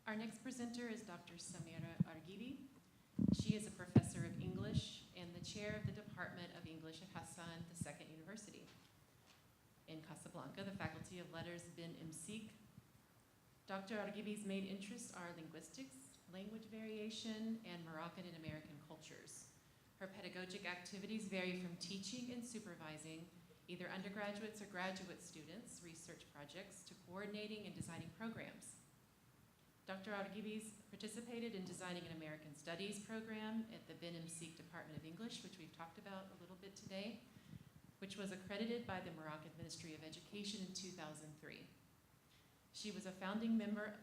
Our next presenter is Dr. Samira Rguibi. She is a professor of English and the chair of the Department of English at Hassan II University. In Casablanca, the Faculty of Letters bin Imsik. Dr. Rguibi's main interests are linguistics, language variation, and Moroccan and American cultures. Her pedagogic activities vary from teaching and supervising either undergraduates or graduate students' research projects to coordinating and designing programs. Dr. Rguibi's participated in designing an American Studies program at the bin Imsik Department of English, which we've talked about a little bit today, which was accredited by the Moroccan Ministry of Education in 2003. She was a founding member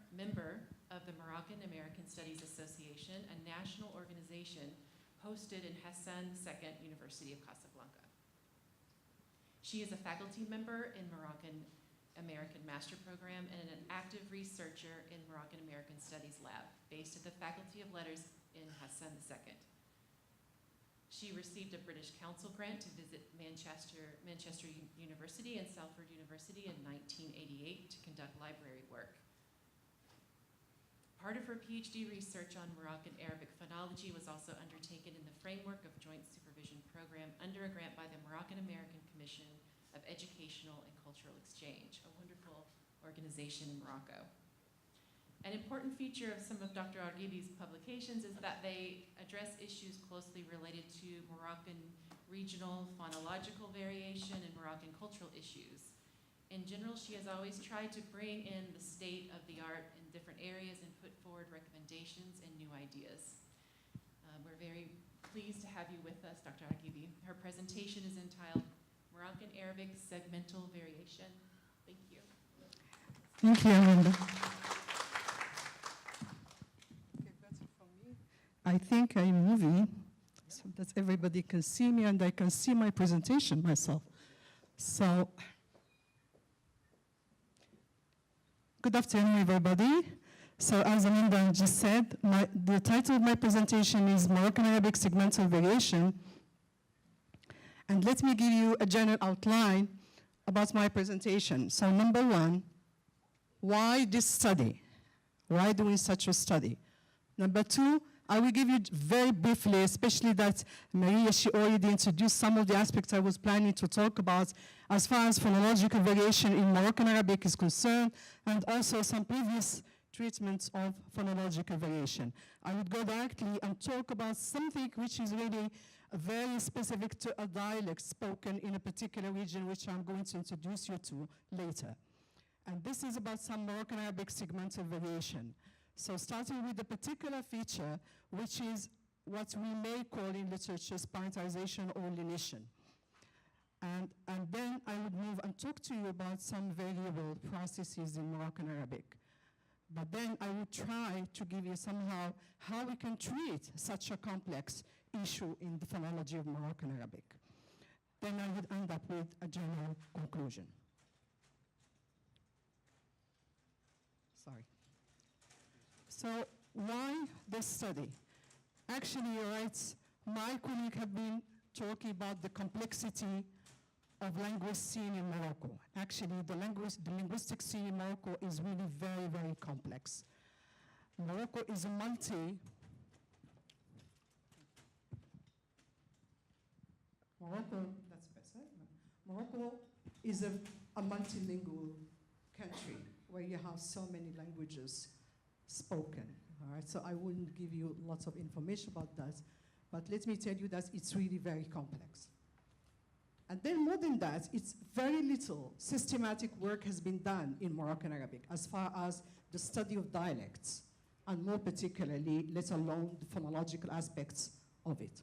of the Moroccan American Studies Association, a national organization hosted in Hassan II University of Casablanca. She is a faculty member in Moroccan American Master Program and an active researcher in Moroccan American Studies Lab, based at the Faculty of Letters in Hassan II. She received a British Council grant to visit Manchester University and Salford University in 1988 to conduct library work. Part of her PhD research on Moroccan Arabic phonology was also undertaken in the framework of Joint Supervision Program under a grant by the Moroccan American Commission of Educational and Cultural Exchange, a wonderful organization in Morocco. An important feature of some of Dr. Rguibi's publications is that they address issues closely related to Moroccan regional phonological variation and Moroccan cultural issues. In general, she has always tried to bring in the state of the art in different areas and put forward recommendations and new ideas. We're very pleased to have you with us, Dr. Rguibi. Her presentation is entitled Moroccan Arabic Segmental Variation. Thank you. Thank you, Amanda. Okay, that's it from me. I think I'm moving so that everybody can see me and I can see my presentation myself. So, good afternoon, everybody. So, as Amanda just said, the title of my presentation is Moroccan Arabic Segmental Variation. And let me give you a general outline about my presentation. So, number one, why this study? Why doing such a study? Number two, I will give you very briefly, especially that Maria, she already introduced some of the aspects I was planning to talk about as far as phonological variation in Moroccan Arabic is concerned, and also some previous treatments of phonological variation. I would go directly and talk about something which is really very specific to a dialect spoken in a particular region, which I'm going to introduce you to later. And this is about some Moroccan Arabic segmental variation. So starting with the particular feature, which is what we may call in literature sparentization or lenition. And then I would move and talk to you about some variable processes in Moroccan Arabic. But then I would try to give you somehow how we can treat such a complex issue in the phonology of Moroccan Arabic. Then I would end up with a general conclusion. Sorry. So why this study? Actually, my colleague have been talking about the complexity of language scene in Morocco. Actually, the linguistic scene in Morocco is really very, very complex. Morocco is a Morocco is a multilingual country where you have so many languages spoken. All right, so I wouldn't give you lots of information about that, but let me tell you that it's really very complex. And then more than that, it's very little systematic work has been done in Moroccan Arabic as far as the study of dialects, and more particularly, let alone the phonological aspects of it.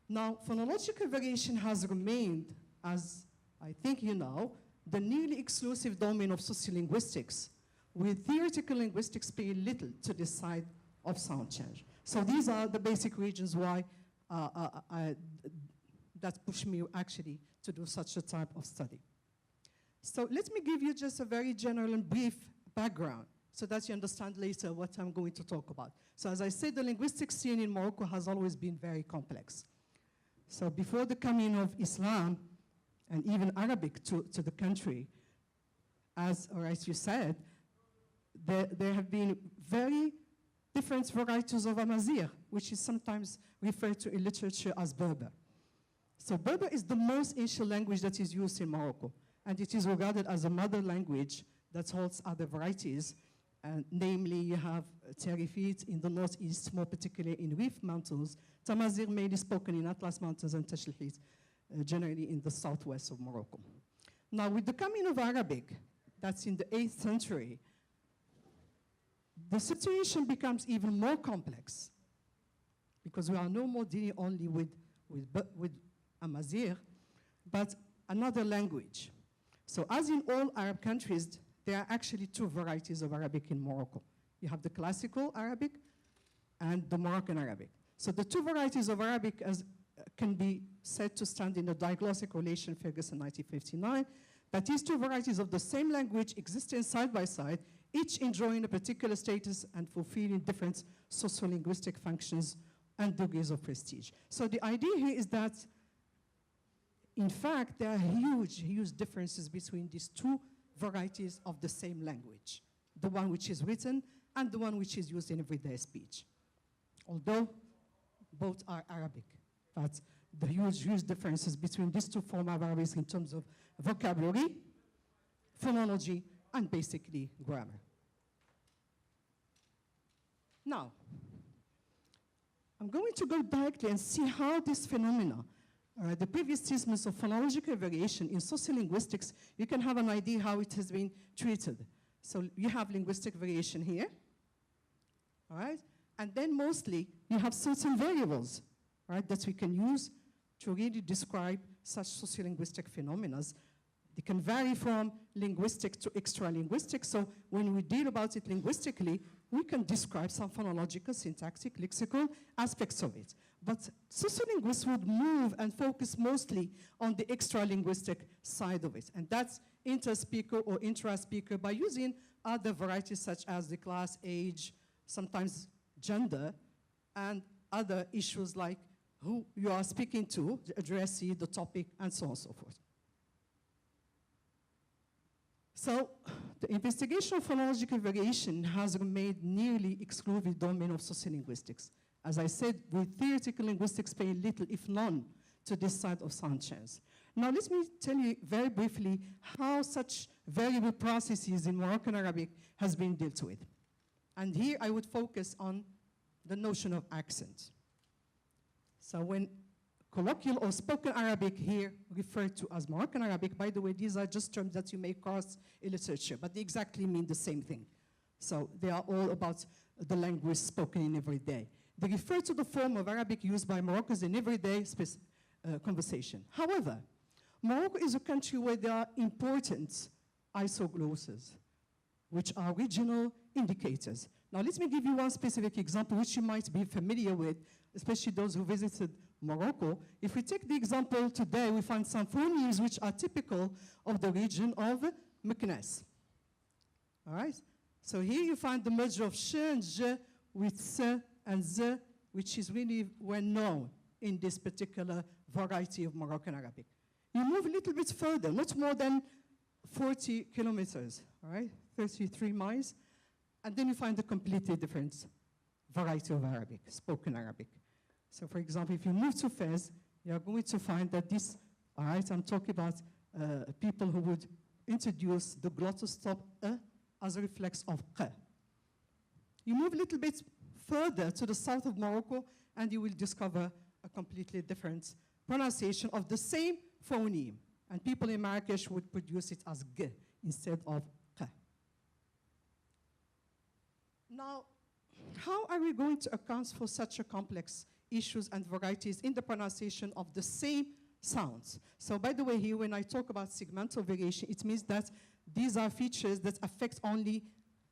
Now, phonological variation has remained, as I think you know, the nearly exclusive domain of sociolinguistics, with theoretical linguistics paying little to this side of sound change. So these are the basic reasons why that pushed me actually to do such a type of study. So let me give you just a very general and brief background so that you understand later what I'm going to talk about. So as I said, the linguistic scene in Morocco has always been very complex. So before the coming of Islam and even Arabic to the country, as you said, there have been very different varieties of Amazigh, which is sometimes referred to in literature as Berber. So Berber is the most ancient language that is used in Morocco, and it is regarded as a mother language that holds other varieties. And namely, you have Terifit in the northeast, more particularly in Rif Mountains. Tamazight mainly spoken in Atlas Mountains and Tashlihit, generally in the southwest of Morocco. Now, with the coming of Arabic, that's in the 8th century, the situation becomes even more complex because we are no more dealing only with Amazigh, but another language. So as in all Arab countries, there are actually two varieties of Arabic in Morocco. You have the classical Arabic and the Moroccan Arabic. So the two varieties of Arabic can be said to stand in a diglossic relation, Ferguson 1959, that these two varieties of the same language existing side by side, each enjoying a particular status and fulfilling different sociolinguistic functions and degrees of prestige. So the idea here is that, in fact, there are huge, huge differences between these two varieties of the same language, the one which is written and the one which is used in everyday speech. Although both are Arabic, but the huge, huge differences between these two forms of Arabic in terms of vocabulary, phonology, and basically grammar. Now, I'm going to go directly and see how this phenomena, the previous thesis of phonological variation in sociolinguistics, you can have an idea how it has been treated. So you have linguistic variation here, all right? And then mostly you have certain variables, right, that we can use to really describe such sociolinguistic phenomena. They can vary from linguistic to extra-linguistic, so when we deal about it linguistically, we can describe some phonological, syntactic, lexical aspects of it. But sociolinguists would move and focus mostly on the extra-linguistic side of it, and that's inter-speaker or intra-speaker by using other varieties such as the class, age, sometimes gender, and other issues like who you are speaking to, the addressee, the topic, and so on and so forth. So the investigation of phonological variation has remained nearly exclusive domain of sociolinguistics. As I said, with theoretical linguistics pay little, if none, to this side of sound chance. Now let me tell you very briefly how such variable processes in Moroccan Arabic has been dealt with. And here I would focus on the notion of accent. So when colloquial or spoken Arabic here referred to as Moroccan Arabic, by the way, these are just terms that you may cross in literature, but they exactly mean the same thing. So they are all about the language spoken in every day. They refer to the form of Arabic used by Moroccans in everyday conversation. However, Morocco is a country where there are important isoglosses, which are regional indicators. Now let me give you one specific example which you might be familiar with, especially those who visited Morocco. If we take the example today, we find some phonemes which are typical of the region of Meknes. All right? So here you find the merger of sh and j with s and z, which is really well known in this particular variety of Moroccan Arabic. You move a little bit further, not more than 40 kilometers, all right? 33 miles, and then you find a completely different variety of Arabic, spoken Arabic. So for example, if you move to Fez, you're going to find that this, all right, I'm talking about people who would introduce the glottal stop as a reflex of q. You move a little bit further to the south of Morocco, and you will discover a completely different pronunciation of the same phoneme. And people in Marrakesh would produce it as g instead of q. Now, how are we going to account for such a complex issues and varieties in the pronunciation of the same sounds? So by the way, here when I talk about segmental variation, it means that these are features that affect only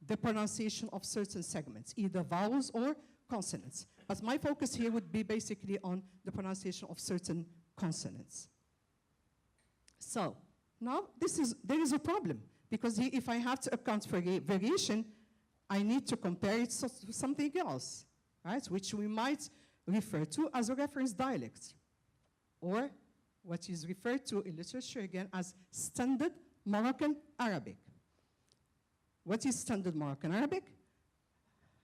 the pronunciation of certain segments, either vowels or consonants. But my focus here would be basically on the pronunciation of certain consonants. So now there is a problem, because here, if I have to account for variation, I need to compare it to something else, right? Which we might refer to as a reference dialect, or what is referred to in literature again as standard Moroccan Arabic. what is standard Moroccan Arabic?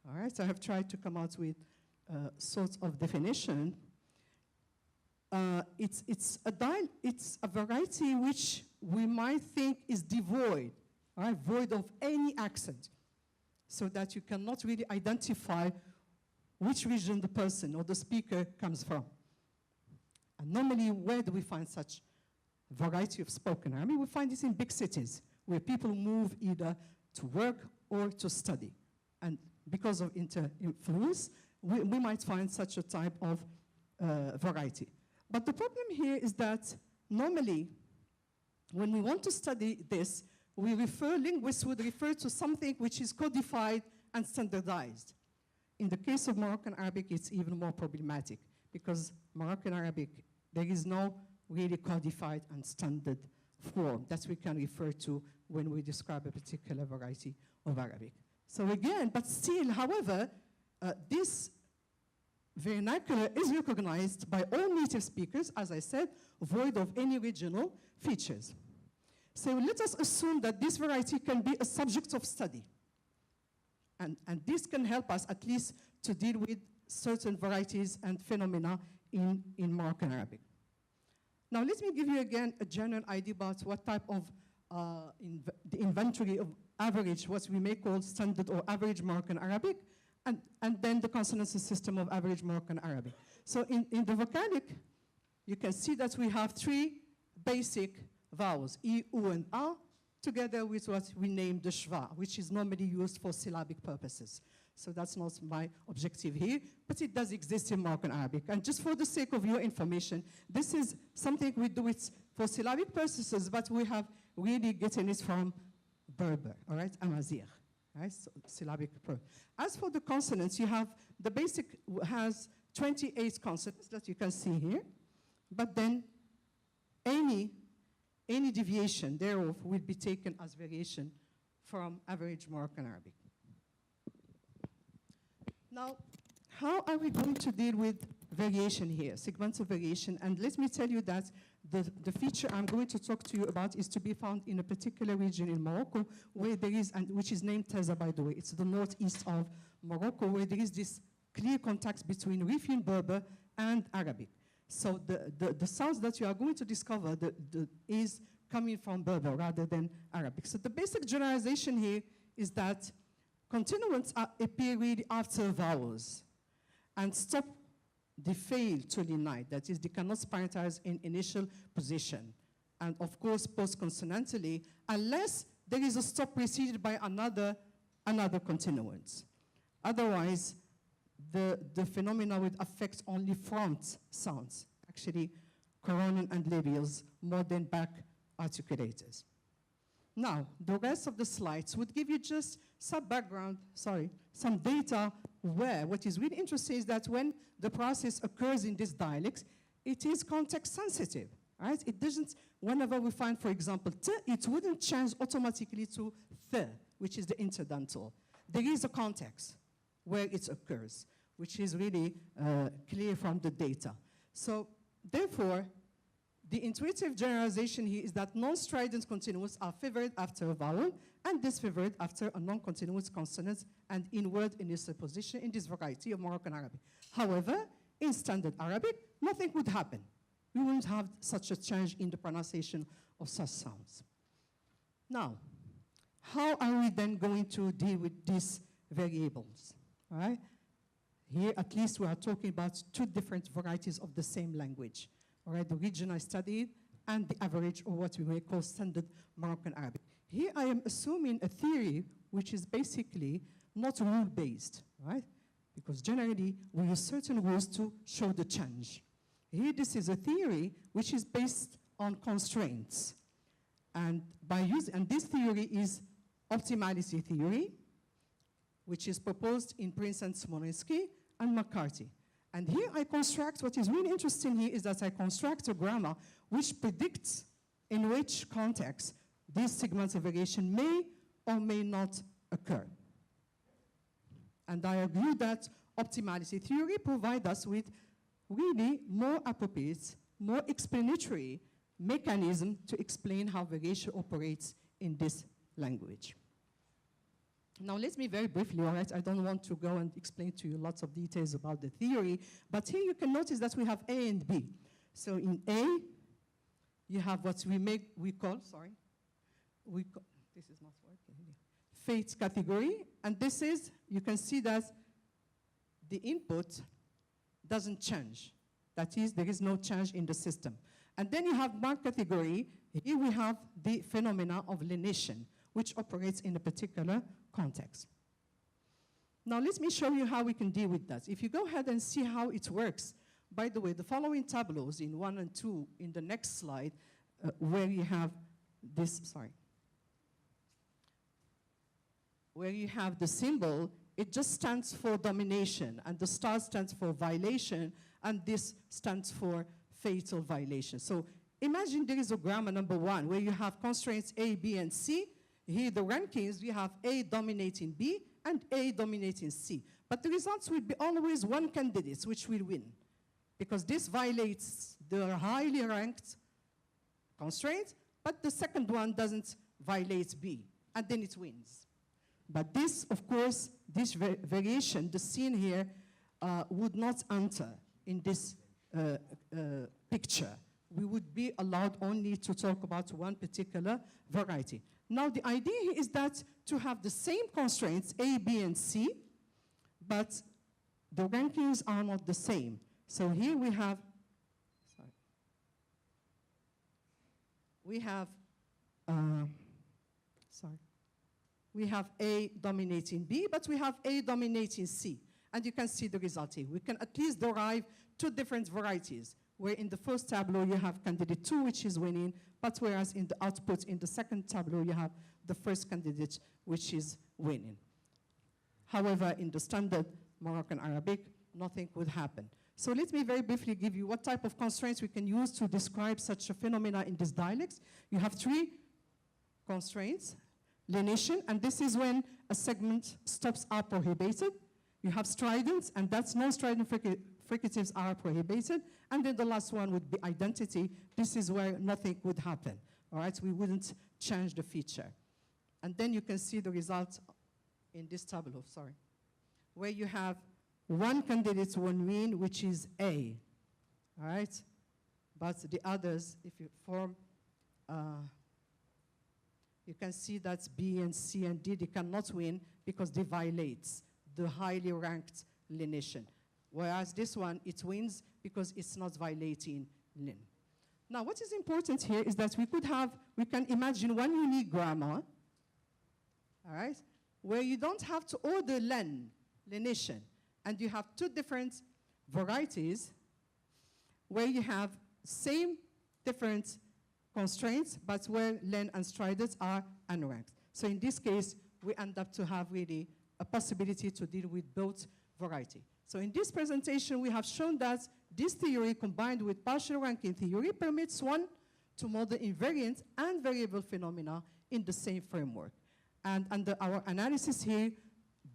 All right, so I have tried to come out with sorts of definition. It's a variety which we might think is devoid, all right, void of any accent, so that you cannot really identify which region the person or the speaker comes from. And normally, where do we find such variety of spoken Arabic? We find this in big cities, where people move either to work or to study. And because of inter-influence, we might find such a type of variety. But the problem here is that normally, when we want to study this, linguists would refer to something which is codified and standardized. In the case of Moroccan Arabic, it's even more problematic, because Moroccan Arabic, there is no really codified and standard form that we can refer to when we describe a particular variety of Arabic. So again, but still, however, this vernacular is recognized by all native speakers, as I said, void of any regional features. So let us assume that this variety can be a subject of study. And this can help us at least to deal with certain varieties and phenomena in Moroccan Arabic. Now let me give you again a general idea about what type of the inventory of average, what we may call standard or average Moroccan Arabic, and then the consonancy system of average Moroccan Arabic. So in the vocalic, you can see that we have three basic vowels, E, U, and A, together with what we name the schwa, which is normally used for syllabic purposes. So that's not my objective here, but it does exist in Moroccan Arabic. And just for the sake of your information, this is something we do it for syllabic purposes, but we have really gotten it from Berber, all right, Amazigh, right, so syllabic purpose. As for the consonants, you have, the basic has 28 consonants that you can see here, but then any deviation thereof will be taken as variation from average Moroccan Arabic. Now, how are we going to deal with variation here, segmental variation? And let me tell you that the feature I'm going to talk to you about is to be found in a particular region in Morocco where there is, and which is named Teza, by the way. It's the northeast of Morocco, where there is this clear contact between Rifian Berber and Arabic. So the sounds that you are going to discover is coming from Berber rather than Arabic. So the basic generalization here is that continuants appear really after vowels and stop, they fail to unite. That is, they cannot parentize in initial position. And of course, post-consonantally, unless there is a stop preceded by another continuant. Otherwise, the phenomena would affect only front sounds, actually coronal and labials, more than back articulators. Now, the rest of the slides would give you just some background, some data where what is really interesting is that when the process occurs in these dialects, it is context sensitive, right? It doesn't, whenever we find, for example, t, it wouldn't change automatically to th, which is the interdental. There is a context where it occurs, which is really clear from the data. So therefore, the intuitive generalization here is that non-strident continuants are favored after a vowel and disfavored after a non-continuous consonant and inward initial position in this variety of Moroccan Arabic. However, in standard Arabic, nothing would happen. We wouldn't have such a change in the pronunciation of such sounds. Now, how are we then going to deal with these variables? All right? Here, at least, we are talking about two different varieties of the same language. All right, the region I studied and the average, or what we may call standard Moroccan Arabic. Here I am assuming a theory which is basically not rule-based, right? Because generally we use certain rules to show the change. Here this is a theory which is based on constraints. And this theory is optimality theory, which is proposed in Prince and Smolinski and McCarthy. And here I construct, what is really interesting here is that I construct a grammar which predicts in which context this segmental variation may or may not occur. And I agree that optimality theory provides us with really more appropriate, more explanatory mechanism to explain how variation operates in this language. Now, let me very briefly, all right, I don't want to go and explain to you lots of details about the theory, but here you can notice that we have A and B. So in A, you have what we call, this is not working here, fate category, and this is, you can see that the input doesn't change. That is, there is no change in the system. And then you have mark category. Here we have the phenomena of lenition, which operates in a particular context. Now let me show you how we can deal with that. If you go ahead and see how it works, by the way, the following tableaus in 1 and 2 in the next slide, where you have this, where you have the symbol, it just stands for domination, and the star stands for violation, and this stands for fatal violation. So imagine there is a grammar number 1 where you have constraints A, B, and C. Here the rankings, we have A dominating B and A dominating C. But the results will be always one candidate which will win, because this violates the highly ranked constraint, but the second one doesn't violate B, and then it wins. But this, of course, this variation, the scene here, would not enter in this picture. We would be allowed only to talk about one particular variety. Now, the idea is that to have the same constraints, A, B, and C, but the rankings are not the same. So here we have, we have A dominating B, but we have A dominating C. And you can see the result here. We can at least derive 2 different varieties, where in the first tableau you have candidate 2, which is winning, but whereas in the output in the second tableau you have the first candidate, which is winning. However, in the standard Moroccan Arabic, nothing would happen. So let me very briefly give you what type of constraints we can use to describe such a phenomena in these dialects. You have 3 constraints. Lenition, and this is when a segment stops are prohibited. You have stridents, and that's non-strident fricatives are prohibited. And then the last one would be identity. This is where nothing would happen, all right? We wouldn't change the feature. And then you can see the result in this tableau, where you have one candidate, one win, which is A, all right? But the others, if you form, you can see that B and C and D, they cannot win because they violate the highly ranked lenition. Whereas this one, it wins because it's not violating len. Now, what is important here is that we can imagine one unique grammar, all right, where you don't have to order lenition, and you have 2 different varieties where you have same different constraints, but where len and stridents are unranked. So in this case, we end up to have really a possibility to deal with both varieties. So in this presentation, we have shown that this theory combined with partial ranking theory permits one to model invariant and variable phenomena in the same framework. And under our analysis here,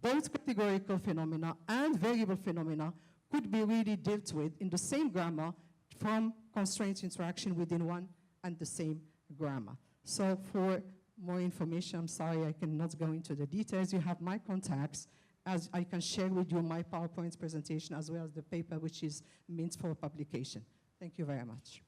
both categorical phenomena and variable phenomena could be really dealt with in the same grammar from constraint interaction within one and the same grammar. So for more information, I'm sorry I cannot go into the details. You have my contacts, as I can share with you my PowerPoint presentation as well as the paper which is meant for publication. Thank you very much.